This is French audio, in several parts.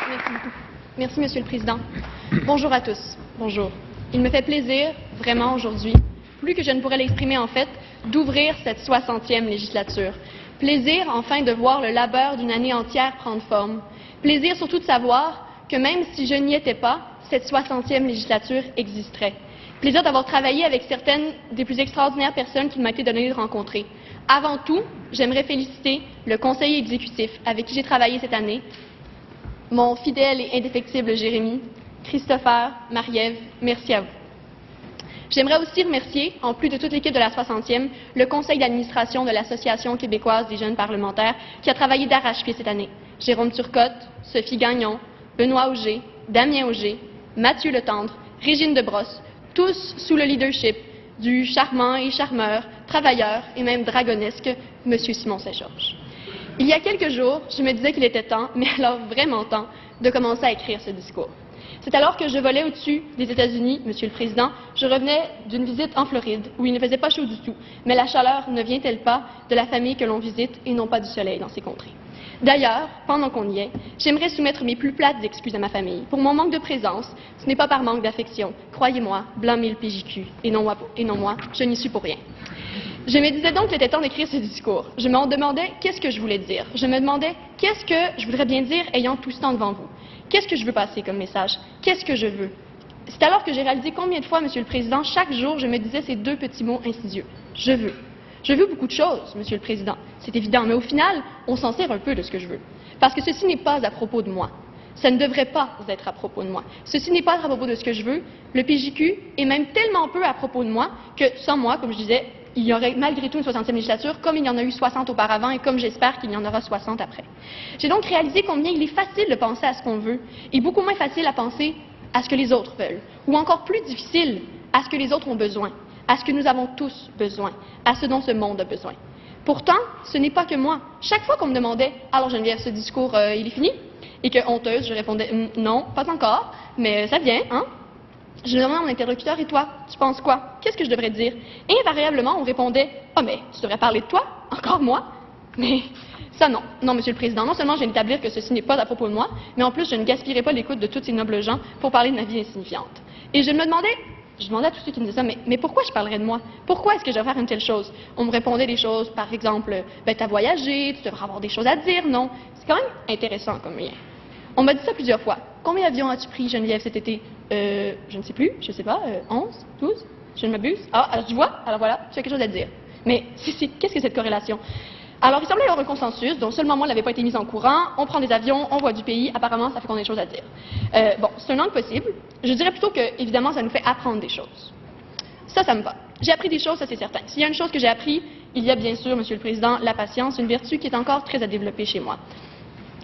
Merci beaucoup. Merci, Monsieur le Président. Bonjour à tous. Bonjour. Il me fait plaisir, vraiment aujourd'hui, plus que je ne pourrais l'exprimer en fait, d'ouvrir cette 60e législature. Plaisir, enfin, de voir le labeur d'une année entière prendre forme. Plaisir surtout de savoir que même si je n'y étais pas, cette 60e législature existerait. Plaisir d'avoir travaillé avec certaines des plus extraordinaires personnes qu'il m'a été donné de rencontrer. Avant tout, j'aimerais féliciter le conseiller exécutif avec qui j'ai travaillé cette année, mon fidèle et indéfectible Jérémy, Christopher, Marie-Ève, merci à vous. J'aimerais aussi remercier, en plus de toute l'équipe de la 60e, le conseil d'administration de l'Association québécoise des jeunes parlementaires qui a travaillé d'arrache-pied cette année. Jérôme Turcotte, Sophie Gagnon, Benoît Auger, Damien Auger, Mathieu Letendre, Régine Debrosse, tous sous le leadership du charmant et charmeur, travailleur et même dragonesque M. Simon Saint-Georges. Il y a quelques jours, je me disais qu'il était temps, mais alors vraiment temps, de commencer à écrire ce discours. C'est alors que je volais au-dessus des États-Unis, Monsieur le Président, je revenais d'une visite en Floride, où il ne faisait pas chaud du tout, mais la chaleur ne vient-elle pas de la famille que l'on visite et non pas du soleil dans ces contrées? D'ailleurs, pendant qu'on y est, j'aimerais soumettre mes plus plates excuses à ma famille. Pour mon manque de présence, ce n'est pas par manque d'affection. Croyez-moi, blâmez le PJQ, et non moi, je n'y suis pour rien. Je me disais donc qu'il était temps d'écrire ce discours. Je me demandais qu'est-ce que je voulais dire. Je me demandais qu'est-ce que je voudrais bien dire ayant tout ce temps devant vous. Qu'est-ce que je veux passer comme message? Qu'est-ce que je veux? C'est alors que j'ai réalisé combien de fois, Monsieur le Président, chaque jour, je me disais ces deux petits mots insidieux. Je veux. Je veux beaucoup de choses, Monsieur le Président. C'est évident, mais au final, on s'en sert un peu de ce que je veux. Parce que ceci n'est pas à propos de moi. Ça ne devrait pas être à propos de moi. Ceci n'est pas à propos de ce que je veux. Le PJQ est même tellement peu à propos de moi que, sans moi, comme je disais, il y aurait malgré tout une 60e législature, comme il y en a eu 60 auparavant et comme j'espère qu'il y en aura 60 après. J'ai donc réalisé combien il est facile de penser à ce qu'on veut et beaucoup moins facile à penser à ce que les autres veulent, ou encore plus difficile à ce que les autres ont besoin, à ce que nous avons tous besoin, à ce dont ce monde a besoin. Pourtant, ce n'est pas que moi. Chaque fois qu'on me demandait « Alors Geneviève, ce discours, il est fini ?» et que, honteuse, je répondais « Non, pas encore, mais ça vient, hein ?» Je demandais à mon interlocuteur, et toi, tu penses quoi? Qu'est-ce que je devrais dire? Et invariablement, on répondait, ah, mais tu devrais parler de toi? Encore moi? Mais ça, non. Non, Monsieur le Président, non seulement je viens d'établir que ceci n'est pas à propos de moi, mais en plus, je ne gaspillerai pas l'écoute de tous ces nobles gens pour parler de ma vie insignifiante. Et je demandais à tous ceux qui me disaient ça, mais pourquoi je parlerais de moi? Pourquoi est-ce que je vais faire une telle chose? On me répondait des choses, par exemple, ben, t'as voyagé, tu devrais avoir des choses à dire, non? C'est quand même intéressant comme lien. On m'a dit ça plusieurs fois. Combien d'avions as-tu pris, Geneviève, cet été? Je ne sais plus, je ne sais pas, 11, 12, je ne m'abuse. Ah, alors tu vois, alors voilà, tu as quelque chose à dire. Mais qu'est-ce que cette corrélation? Alors, il semblait y avoir un consensus, dont seulement moi n'avait pas été mise en courant. On prend des avions, on voit du pays, apparemment, ça fait qu'on a des choses à dire. Bon, c'est un angle possible. Je dirais plutôt que, évidemment, ça nous fait apprendre des choses. Ça me va. J'ai appris des choses, ça c'est certain. S'il y a une chose que j'ai appris, il y a bien sûr, Monsieur le Président, la patience, une vertu qui est encore très à développer chez moi.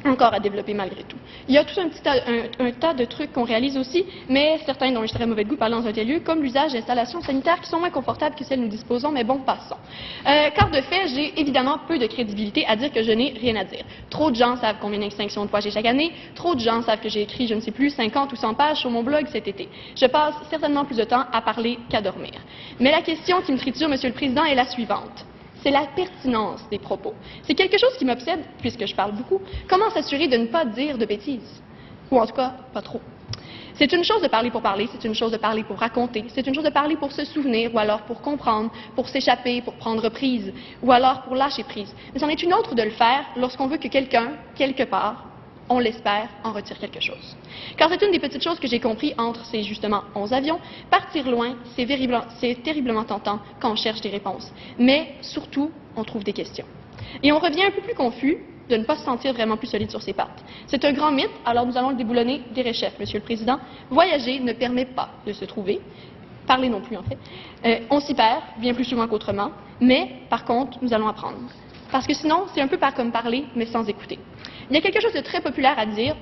Encore à développer malgré tout. Il y a tout un tas de trucs qu'on réalise aussi, mais certains dont je très mauvais goût parlant dans un tel lieu, comme l'usage d'installations sanitaires qui sont moins confortables que celles que nous disposons, mais bon, passons. Car de fait, j'ai évidemment peu de crédibilité à dire que je n'ai rien à dire. Trop de gens savent combien d'extinctions de poids j'ai chaque année, trop de gens savent que j'ai écrit, je ne sais plus, 50 ou 100 pages sur mon blog cet été. Je passe certainement plus de temps à parler qu'à dormir. Mais la question qui me triture, Monsieur le Président, est la suivante. C'est la pertinence des propos. C'est quelque chose qui m'obsède, puisque je parle beaucoup. Comment s'assurer de ne pas dire de bêtises? Ou en tout cas, pas trop. C'est une chose de parler pour parler, c'est une chose de parler pour raconter, c'est une chose de parler pour se souvenir, ou alors pour comprendre, pour s'échapper, pour prendre prise, ou alors pour lâcher prise. Mais c'en est une autre de le faire lorsqu'on veut que quelqu'un, quelque part, on l'espère, en retire quelque chose. Car c'est une des petites choses que j'ai compris entre ces, justement, 11 avions. Partir loin, c'est terriblement tentant quand on cherche des réponses. Mais, surtout, on trouve des questions. Et on revient un peu plus confus de ne pas se sentir vraiment plus solide sur ses pattes. C'est un grand mythe, alors nous allons le déboulonner des réchefs, Monsieur le Président. Voyager ne permet pas de se trouver. Parler non plus, en fait. On s'y perd, bien plus souvent qu'autrement. Mais, par contre, nous allons apprendre. Parce que sinon, c'est un peu comme parler, mais sans écouter. Il y a quelque chose de très populaire à dire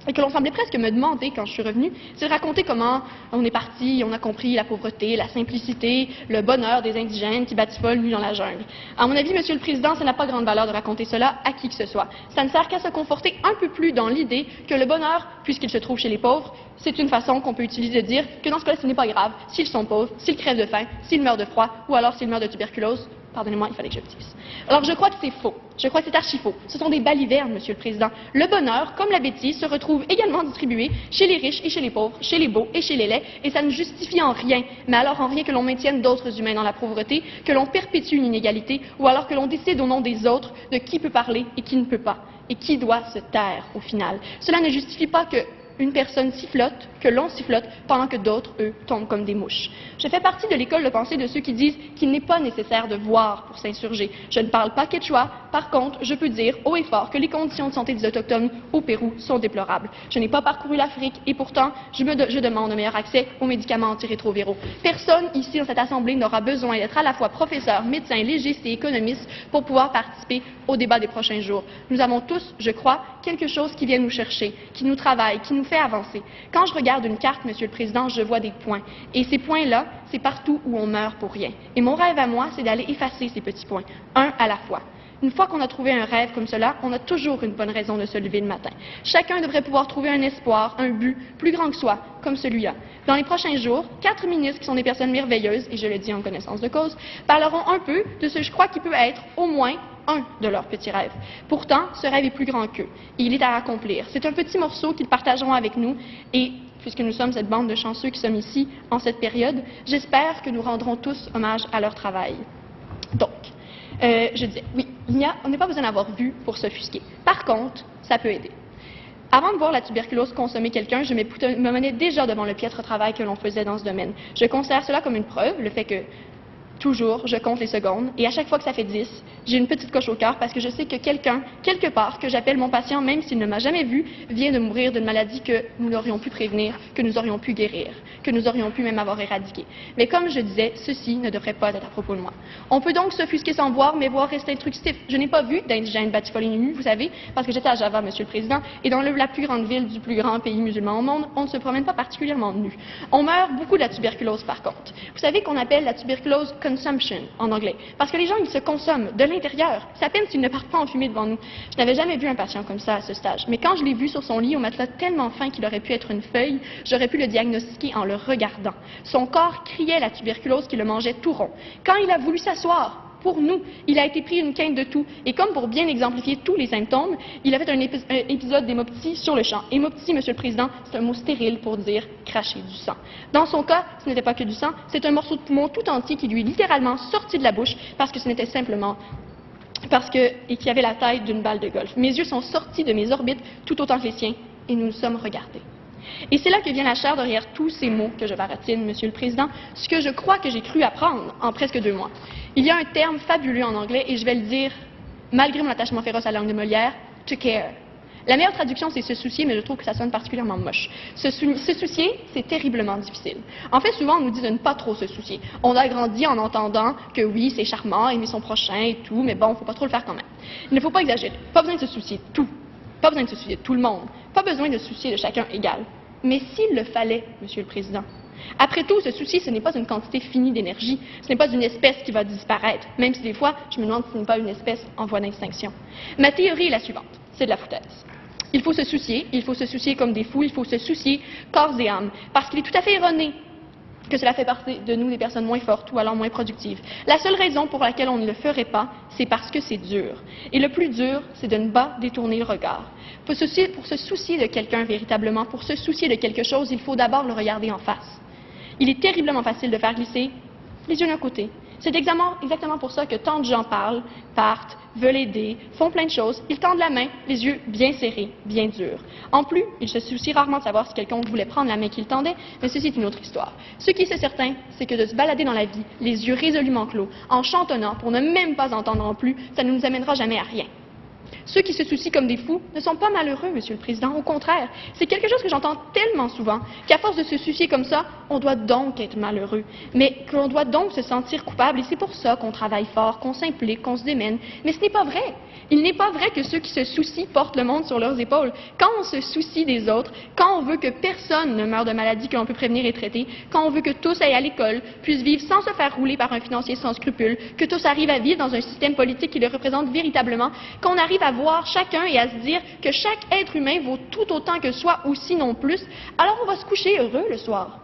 et que l'on semblait presque me demander quand je suis revenue, c'est de raconter comment on est parti, on a compris la pauvreté, la simplicité, le bonheur des indigènes qui batifolent nus dans la jungle. À mon avis, Monsieur le Président, ça n'a pas grande valeur de raconter cela à qui que ce soit. Ça ne sert qu'à se conforter un peu plus dans l'idée que le bonheur, puisqu'il se trouve chez les pauvres, c'est une façon qu'on peut utiliser de dire que dans ce cas-là, ce n'est pas grave s'ils sont pauvres, s'ils crèvent de faim, s'ils meurent de froid ou alors s'ils meurent de tuberculose. Pardonnez-moi, il fallait que je le dise. Alors, je crois que c'est faux. Je crois que c'est archi faux. Ce sont des balivernes, Monsieur le Président. Le bonheur, comme la bêtise, se retrouve également distribué chez les riches et chez les pauvres, chez les beaux et chez les laids, et ça ne justifie en rien, mais alors en rien que l'on maintienne d'autres humains dans la pauvreté, que l'on perpétue une inégalité, ou alors que l'on décide au nom des autres de qui peut parler et qui ne peut pas, et qui doit se taire au final. Cela ne justifie pas que une personne sifflote, que l'on sifflote, pendant que d'autres, eux, tombent comme des mouches. Je fais partie de l'école de pensée de ceux qui disent qu'il n'est pas nécessaire de voir pour s'insurger. Je ne parle pas quechua, par contre, je peux dire haut et fort que les conditions de santé des Autochtones au Pérou sont déplorables. Je n'ai pas parcouru l'Afrique et pourtant, je demande un meilleur accès aux médicaments antirétroviraux. Personne ici dans cette Assemblée n'aura besoin d'être à la fois professeur, médecin, légiste et économiste pour pouvoir participer au débat des prochains jours. Nous avons tous, je crois, quelque chose qui vient nous chercher, qui nous travaille, qui nous fait avancer. Quand je regarde une carte, Monsieur le Président, je vois des points. Et ces points-là, c'est partout où on meurt pour rien. Et mon rêve à moi, c'est d'aller effacer ces petits points, un à la fois. Une fois qu'on a trouvé un rêve comme cela, on a toujours une bonne raison de se lever le matin. Chacun devrait pouvoir trouver un espoir, un but plus grand que soi, comme celui-là. Dans les prochains jours, 4 ministres qui sont des personnes merveilleuses, et je le dis en connaissance de cause, parleront un peu de ce que je crois qui peut être au moins un de leurs petits rêves. Pourtant, ce rêve est plus grand qu'eux, et il est à accomplir. C'est un petit morceau qu'ils partageront avec nous, et puisque nous sommes cette bande de chanceux qui sommes ici en cette période, j'espère que nous rendrons tous hommage à leur travail. Donc, je disais, oui, on n'a pas besoin d'avoir vu pour s'offusquer. Par contre, ça peut aider. Avant de voir la tuberculose consommer quelqu'un, je me menais déjà devant le piètre travail que l'on faisait dans ce domaine. Je considère cela comme une preuve, le fait que toujours, je compte les secondes, et à chaque fois que ça fait 10, j'ai une petite coche au cœur parce que je sais que quelqu'un, quelque part, que j'appelle mon patient, même s'il ne m'a jamais vu, vient de mourir d'une maladie que nous aurions pu prévenir, que nous aurions pu guérir, que nous aurions pu même avoir éradiquée. Mais comme je disais, ceci ne devrait pas être à propos de moi. On peut donc s'offusquer sans voir, mais voir rester instructif. Je n'ai pas vu d'indigène batifoline nue, vous savez, parce que j'étais à Java, Monsieur le Président, et dans la plus grande ville du plus grand pays musulman au monde, on ne se promène pas particulièrement nu. On meurt beaucoup de la tuberculose, par contre. Vous savez qu'on appelle la tuberculose consumption en anglais, parce que les gens, ils se consomment de l'intérieur. C'est à peine s'ils ne partent pas en fumée devant nous. Je n'avais jamais vu un patient comme ça à ce stage, mais quand je l'ai vu sur son lit au matelas tellement fin qu'il aurait pu être une feuille, j'aurais pu le diagnostiquer en le regardant. Son corps criait la tuberculose qui le mangeait tout rond. Quand il a voulu s'asseoir, pour nous, il a été pris une quinte de tout, et comme pour bien exemplifier tous les symptômes, il a fait un épisode d'hémoptie sur le champ. Hémoptie, Monsieur le Président, c'est un mot stérile pour dire cracher du sang. Dans son cas, ce n'était pas que du sang, c'est un morceau de poumon tout entier qui lui est littéralement sorti de la bouche parce que ce n'était simplement et qui avait la taille d'une balle de golf. Mes yeux sont sortis de mes orbites tout autant que les siens, et nous nous sommes regardés. Et c'est là que vient la chair derrière tous ces mots que je baratine, Monsieur le Président, ce que je crois que j'ai cru apprendre en presque 2 mois. Il y a un terme fabuleux en anglais, et je vais le dire, malgré mon attachement féroce à la langue de Molière, to care. La meilleure traduction, c'est se soucier, mais je trouve que ça sonne particulièrement moche. Se soucier, c'est terriblement difficile. En fait, souvent, on nous dit de ne pas trop se soucier. On a grandi en entendant que oui, c'est charmant, aimer son prochain et tout, mais bon, il ne faut pas trop le faire quand même. Il ne faut pas exagérer. Pas besoin de se soucier de tout. Pas besoin de se soucier de tout le monde. Pas besoin de se soucier de chacun égal. Mais s'il le fallait, Monsieur le Président. Après tout, se soucier, ce n'est pas une quantité finie d'énergie, ce n'est pas une espèce qui va disparaître, même si des fois, je me demande si ce n'est pas une espèce en voie d'extinction. Ma théorie est la suivante, c'est de la foutaise. Il faut se soucier comme des fous, il faut se soucier corps et âme, parce qu'il est tout à fait erroné que cela fait partie de nous des personnes moins fortes ou alors moins productives. La seule raison pour laquelle on ne le ferait pas, c'est parce que c'est dur. Et le plus dur, c'est de ne pas détourner le regard. Pour se soucier de quelqu'un véritablement, pour se soucier de quelque chose, il faut d'abord le regarder en face. Il est terriblement facile de faire glisser les yeux d'un côté. C'est exactement pour ça que tant de gens partent, veulent aider, font plein de choses. Ils tendent la main, les yeux bien serrés, bien durs. En plus, ils se soucient rarement de savoir si quelqu'un voulait prendre la main qu'ils tendaient, mais ceci est une autre histoire. Ce qui est certain, c'est que de se balader dans la vie, les yeux résolument clos, en chantonnant pour ne même pas entendre en plus, ça ne nous amènera jamais à rien. Ceux qui se soucient comme des fous ne sont pas malheureux, Monsieur le Président. Au contraire, c'est quelque chose que j'entends tellement souvent qu'à force de se soucier comme ça, on doit donc être malheureux. Mais qu'on doit donc se sentir coupable, et c'est pour ça qu'on travaille fort, qu'on s'implique, qu'on se démène. Mais ce n'est pas vrai. Il n'est pas vrai que ceux qui se soucient portent le monde sur leurs épaules. Quand on se soucie des autres, quand on veut que personne ne meure de maladie que l'on peut prévenir et traiter, quand on veut que tous aillent à l'école, puissent vivre sans se faire rouler par un financier sans scrupules, que tous arrivent à vivre dans un système politique qui les représente véritablement, qu'on arrive à voir chacun et à se dire que chaque être humain vaut tout autant que soi ou sinon plus, alors on va se coucher heureux le soir.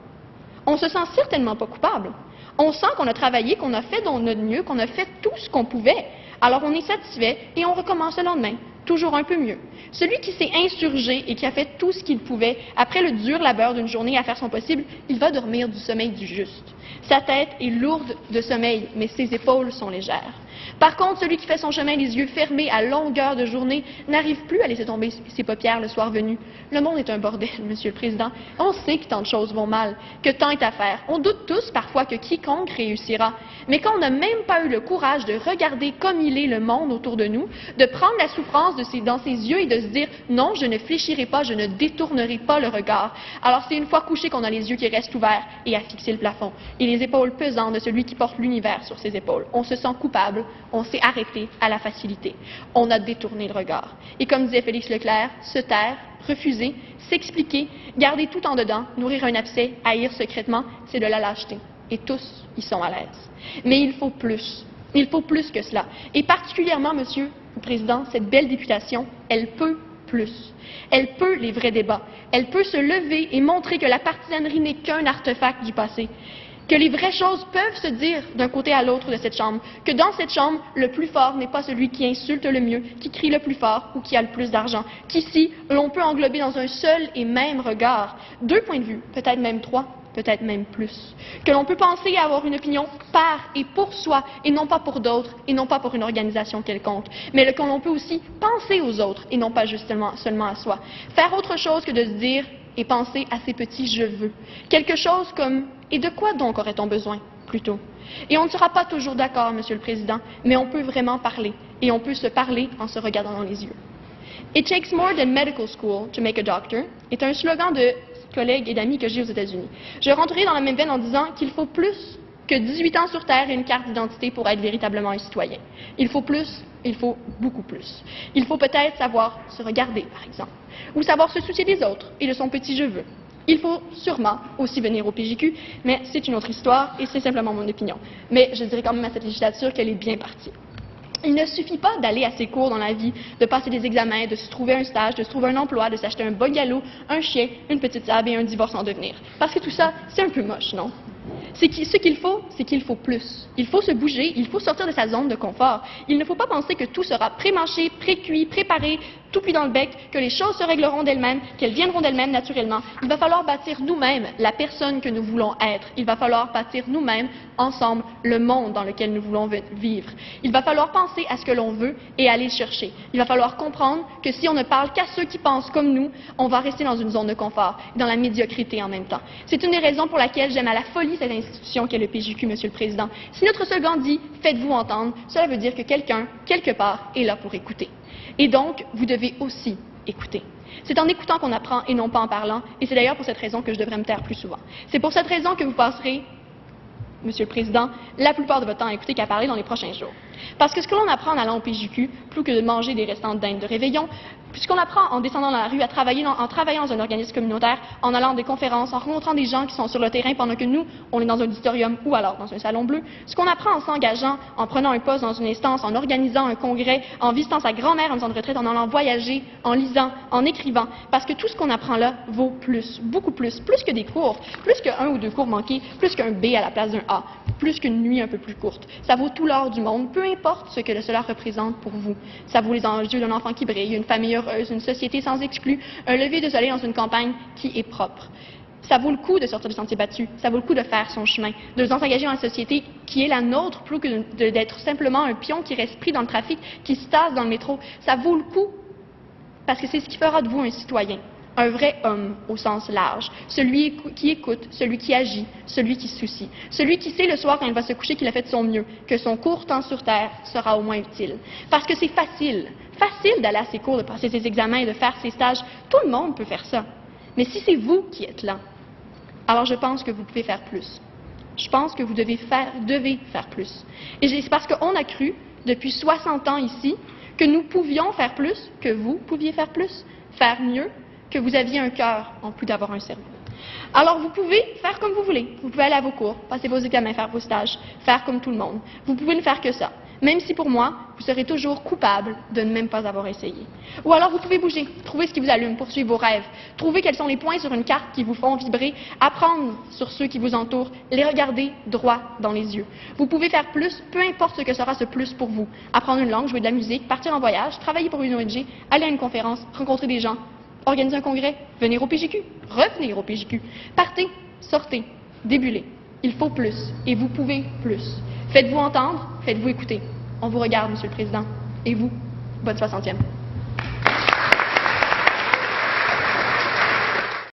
On se sent certainement pas coupable. On sent qu'on a travaillé, qu'on a fait de notre mieux, qu'on a fait tout ce qu'on pouvait. Alors on est satisfait et on recommence le lendemain, toujours un peu mieux. Celui qui s'est insurgé et qui a fait tout ce qu'il pouvait, après le dur labeur d'une journée à faire son possible, il va dormir du sommeil du juste. Sa tête est lourde de sommeil, mais ses épaules sont légères. Par contre, celui qui fait son chemin les yeux fermés à longueur de journée n'arrive plus à laisser tomber ses paupières le soir venu. Le monde est un bordel, Monsieur le Président. On sait que tant de choses vont mal, que tant est à faire. On doute tous parfois que quiconque réussira. Mais quand on n'a même pas eu le courage de regarder comme il est le monde autour de nous, de prendre la souffrance dans ses yeux et de se dire « Non, je ne fléchirai pas, je ne détournerai pas le regard », alors c'est une fois couché qu'on a les yeux qui restent ouverts et à fixer le plafond, et les épaules pesantes de celui qui porte l'univers sur ses épaules. On se sent coupable, on s'est arrêté à la facilité. On a détourné le regard. Et comme disait Félix Leclerc, se taire, refuser, s'expliquer, garder tout en dedans, nourrir un abcès, haïr secrètement, c'est de la lâcheté. Et tous y sont à l'aise. Mais il faut plus. Il faut plus que cela. Et particulièrement, Monsieur le Président, cette belle députation, elle peut plus. Elle peut les vrais débats. Elle peut se lever et montrer que la partisanerie n'est qu'un artefact du passé. Que les vraies choses peuvent se dire d'un côté à l'autre de cette Chambre, que dans cette Chambre, le plus fort n'est pas celui qui insulte le mieux, qui crie le plus fort ou qui a le plus d'argent, qu'ici, l'on peut englober dans un seul et même regard 2 points de vue, peut-être même 3, peut-être même plus, que l'on peut penser à avoir une opinion par et pour soi, et non pas pour d'autres, et non pas pour une organisation quelconque, mais que l'on peut aussi penser aux autres, et non pas justement seulement à soi. Faire autre chose que de se dire et penser à ces petits « je veux ». Quelque chose comme « et de quoi donc aurait-on besoin ?» plutôt. Et on ne sera pas toujours d'accord, Monsieur le Président, mais on peut vraiment parler, et on peut se parler en se regardant dans les yeux. « It takes more than medical school to make a doctor » est un slogan de collègues et d'amis que j'ai aux États-Unis. Je rentrerai dans la même veine en disant qu'il faut plus que 18 ans sur Terre et une carte d'identité pour être véritablement un citoyen. Il faut plus, il faut beaucoup plus. Il faut peut-être savoir se regarder, par exemple, ou savoir se soucier des autres et de son petit « je veux ». Il faut sûrement aussi venir au PJQ, mais c'est une autre histoire et c'est simplement mon opinion. Mais je dirais quand même à cette législature qu'elle est bien partie. Il ne suffit pas d'aller à ses cours dans la vie, de passer des examens, de se trouver un stage, de se trouver un emploi, de s'acheter un bungalow, un chien, une petite table et un divorce en devenir. Parce que tout ça, c'est un peu moche, non? Ce qu'il faut, c'est qu'il faut plus. Il faut se bouger, il faut sortir de sa zone de confort. Il ne faut pas penser que tout sera pré-mâché, pré-cuit, préparé, tout cuit dans le bec, que les choses se régleront d'elles-mêmes, qu'elles viendront d'elles-mêmes naturellement. Il va falloir bâtir nous-mêmes la personne que nous voulons être. Il va falloir bâtir nous-mêmes, ensemble, le monde dans lequel nous voulons vivre. Il va falloir penser à ce que l'on veut et aller le chercher. Il va falloir comprendre que si on ne parle qu'à ceux qui pensent comme nous, on va rester dans une zone de confort, dans la médiocrité en même temps. C'est une des raisons pour laquelle j'aime à la folie cette institution qu'est le PJQ, Monsieur le Président. Si notre slogan dit « Faites-vous entendre », cela veut dire que quelqu'un, quelque part, est là pour écouter. Et donc, vous devez aussi écouter. C'est en écoutant qu'on apprend et non pas en parlant, et c'est d'ailleurs pour cette raison que je devrais me taire plus souvent. C'est pour cette raison que vous passerez, Monsieur le Président, la plupart de votre temps à écouter qu'à parler dans les prochains jours. Parce que ce que l'on apprend en allant au PJQ, plus que de manger des restants de dinde de réveillon, puisqu'on apprend en descendant dans la rue, en travaillant dans un organisme communautaire, en allant à des conférences, en rencontrant des gens qui sont sur le terrain pendant que nous, on est dans un auditorium ou alors dans un salon bleu, ce qu'on apprend en s'engageant, en prenant un poste dans une instance, en organisant un congrès, en visitant sa grand-mère en maison de retraite, en allant voyager, en lisant, en écrivant, parce que tout ce qu'on apprend là vaut plus, beaucoup plus que des cours, plus qu'un ou deux cours manqués, plus qu'un B à la place d'un A, plus qu'une nuit un peu plus courte. Ça vaut tout l'or du monde, peu importe ce que cela représente pour vous. Ça vaut les enjeux d'un enfant qui brille, une famille heureuse, une société sans exclus, un lever de soleil dans une campagne qui est propre. Ça vaut le coup de sortir du sentier battu, ça vaut le coup de faire son chemin, de s'engager dans la société qui est la nôtre, plus que d'être simplement un pion qui reste pris dans le trafic, qui se tasse dans le métro. Ça vaut le coup parce que c'est ce qui fera de vous un citoyen. Un vrai homme au sens large, celui qui écoute, celui qui agit, celui qui se soucie, celui qui sait le soir quand il va se coucher qu'il a fait de son mieux, que son court temps sur Terre sera au moins utile. Parce que c'est facile d'aller à ses cours, de passer ses examens et de faire ses stages. Tout le monde peut faire ça. Mais si c'est vous qui êtes là, alors je pense que vous pouvez faire plus. Je pense que vous devez faire plus. Et c'est parce qu'on a cru, depuis 60 ans ici, que nous pouvions faire plus, que vous pouviez faire plus, faire mieux, que vous aviez un cœur en plus d'avoir un cerveau. Alors vous pouvez faire comme vous voulez. Vous pouvez aller à vos cours, passer vos examens, faire vos stages, faire comme tout le monde. Vous pouvez ne faire que ça. même si pour moi, vous serez toujours coupable de ne même pas avoir essayé. Ou alors vous pouvez bouger, trouver ce qui vous allume, poursuivre vos rêves, trouver quels sont les points sur une carte qui vous font vibrer, apprendre sur ceux qui vous entourent, les regarder droit dans les yeux. Vous pouvez faire plus, peu importe ce que sera ce plus pour vous. Apprendre une langue, jouer de la musique, partir en voyage, travailler pour une ONG, aller à une conférence, rencontrer des gens, organiser un congrès, venir au PJQ, revenir au PJQ. Partez, sortez, débulez. Il faut plus, et vous pouvez plus. Faites-vous entendre, faites-vous écouter. On vous regarde, Monsieur le Président. Et vous, bonne 60e.